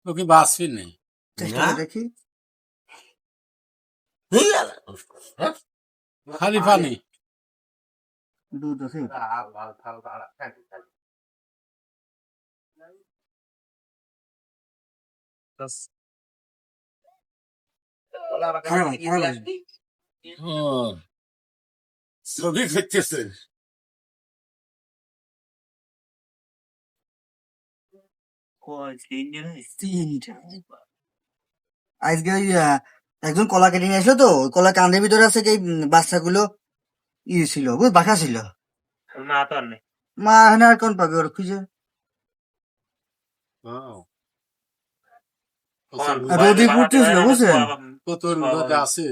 ও কি বাঁচবি নেই চেষ্টা না করে দেখি। খালি পানি দুধ আছে। ও ছবি খেতেছে আজকে ওই একজন কলা কেটে নিয়ে আসলো, তো ওই কলা কান্দের ভিতরে আছে কি বাচ্চাগুলো ছিল, বাসা ছিল। মা এখানে আর কোন পাবে ওর খুঁজে। রোদি পড়তেছিল বুঝছেন, কত রোদে আছে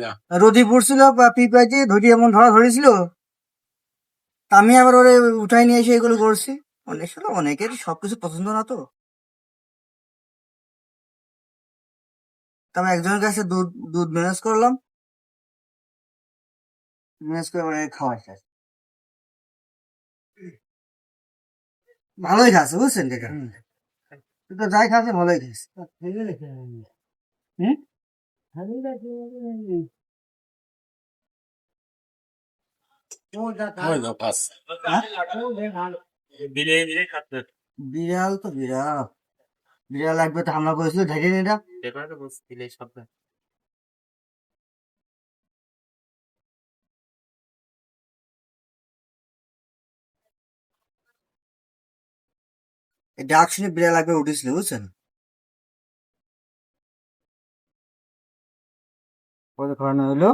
রোদি পড়ছিল বা পিপাইতে ধরি এমন ধরা ধরেছিল। তা আমি আবার ওরে উঠাই নিয়ে এসে এগুলো করছি। অনেক সময় অনেকের সবকিছু পছন্দ না তো। তবে একজনের কাছে দুধ দুধ ম্যানেজ করলাম, ম্যানেজ করে ওরে খাওয়াই শেষ। ভালোই খাচ্ছে বুঝছেন দেখা, তো যাই খাচ্ছে ভালোই খাচ্ছে। ওই দাও পাস বিড়াল তো বিড়াল, বিড়াল একবার তো হামলা করেছিল ঢেকে এটা। এই ডাক শুনে বিড়াল একবার উঠেছিল বুঝছেন। পরে খাওয়ানো হলো।